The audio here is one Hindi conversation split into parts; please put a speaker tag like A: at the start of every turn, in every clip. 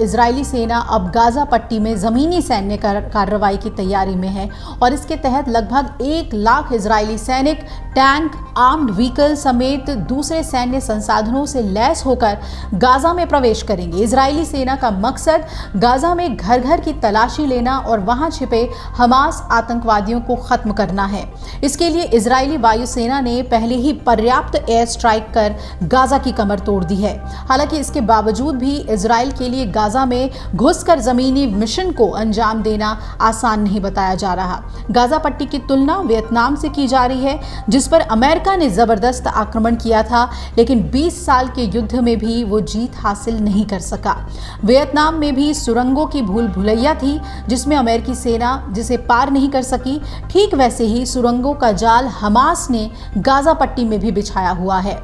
A: इजरायली सेना अब गाजा पट्टी में ज़मीनी सैन्य कार्रवाई की तैयारी में है और इसके तहत लगभग 1 लाख इजरायली सैनिक टैंक, आर्म्ड व्हीकल समेत दूसरे सैन्य संसाधनों से लैस होकर गाजा में प्रवेश करेंगे। इजरायली सेना का मकसद गाजा में घर घर की तलाशी लेना और वहां छिपे हमास आतंकवादियों को खत्म करना है। इसके लिए इजरायली वायुसेना ने पहले ही पर्याप्त एयर स्ट्राइक कर गाजा की कमर तोड़ दी है। हालांकि इसके बावजूद भी इजराइल के लिए गाजा में घुसकर जमीनी मिशन को अंजाम देना आसान नहीं बताया जा रहा। गाजा पट्टी की तुलना वियतनाम से की जा रही है, जिस पर अमेरिका ने जबरदस्त आक्रमण किया था, लेकिन 20 साल के युद्ध में भी वो जीत हासिल नहीं कर सका। वियतनाम में भी सुरंगों की भूल भुलैया थी, जिसमें अमेरिकी सेना जिसे पार नहीं कर सकी। ठीक वैसे ही सुरंगों का जाल हमास ने गाजा पट्टी में भी बिछाया हुआ है।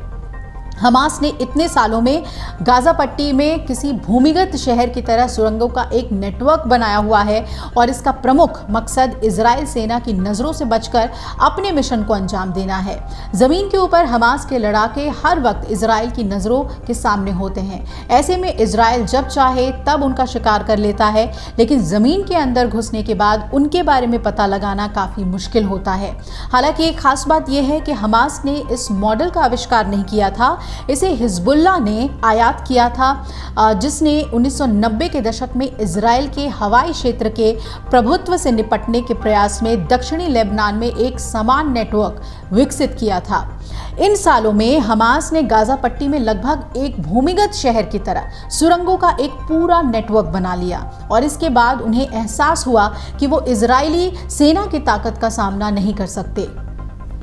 A: हमास ने इतने सालों में गाजा पट्टी में किसी भूमिगत शहर की तरह सुरंगों का एक नेटवर्क बनाया हुआ है और इसका प्रमुख मकसद इजराइल सेना की नज़रों से बचकर अपने मिशन को अंजाम देना है। ज़मीन के ऊपर हमास के लड़ाके हर वक्त इजराइल की नज़रों के सामने होते हैं। ऐसे में इजराइल जब चाहे तब उनका शिकार कर लेता है, लेकिन ज़मीन के अंदर घुसने के बाद उनके बारे में पता लगाना काफ़ी मुश्किल होता है। हालांकि एक खास बात यह है कि हमास ने इस मॉडल का आविष्कार नहीं किया था, इसे हिजबुल्लाह ने आयात किया था, जिसने 1990 के दशक में इजराइल के हवाई क्षेत्र के प्रभुत्व से निपटने के प्रयास में दक्षिणी लेबनान में एक समान नेटवर्क विकसित किया था। इन सालों में हमास ने गाजा पट्टी में लगभग एक भूमिगत शहर की तरह सुरंगों का एक पूरा नेटवर्क बना लिया और इसके बाद उन्हें एहसास हुआ कि वो इजरायली सेना की ताकत का सामना नहीं कर सकते।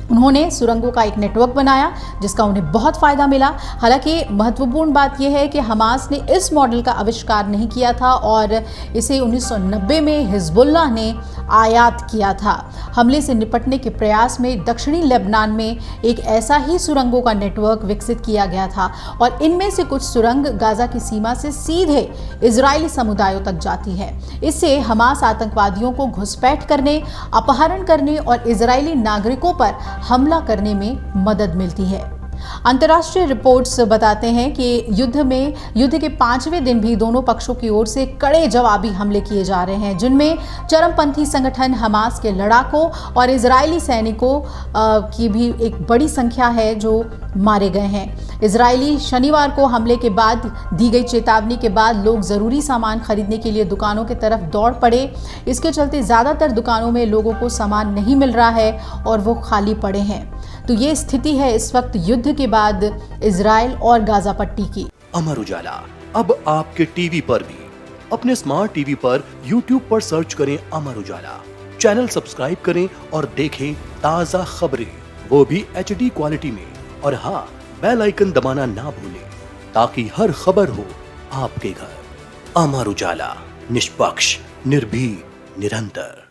A: उन्होंने सुरंगों का एक नेटवर्क बनाया जिसका उन्हें बहुत फायदा मिला। हालांकि महत्वपूर्ण बात यह है कि हमास ने इस मॉडल का आविष्कार नहीं किया था और इसे 1990 में हिजबुल्लाह ने आयात किया था। हमले से निपटने के प्रयास में दक्षिणी लेबनान में एक ऐसा ही सुरंगों का नेटवर्क विकसित किया गया था और इनमें से कुछ सुरंग गाजा की सीमा से सीधे इजरायली समुदायों तक जाती है। इससे हमास आतंकवादियों को घुसपैठ करने, अपहरण करने और इजरायली नागरिकों पर हमला करने में मदद मिलती है। अंतर्राष्ट्रीय रिपोर्ट्स बताते हैं कि युद्ध के 5वें दिन भी दोनों पक्षों की ओर से कड़े जवाबी हमले किए जा रहे हैं, जिनमें चरमपंथी संगठन हमास के लड़ाकों और इजरायली सैनिकों की भी एक बड़ी संख्या है जो मारे गए हैं। इजरायली शनिवार को हमले के बाद दी गई चेतावनी के बाद लोग ज़रूरी सामान खरीदने के लिए दुकानों की तरफ दौड़ पड़े। इसके चलते ज़्यादातर दुकानों में लोगों को सामान नहीं मिल रहा है और वो खाली पड़े हैं। तो ये स्थिति है इस वक्त युद्ध के बाद इजराइल और गाजा पट्टी की।
B: अमर उजाला अब आपके टीवी पर भी। अपने स्मार्ट टीवी पर YouTube पर सर्च करें अमर उजाला, चैनल सब्सक्राइब करें और देखें ताज़ा खबरें, वो भी HD क्वालिटी में। और हाँ, बेल आइकन दबाना ना भूलें ताकि हर खबर हो आपके घर। अमर उजाला, निष्पक्ष, निर्भीक, निरंतर।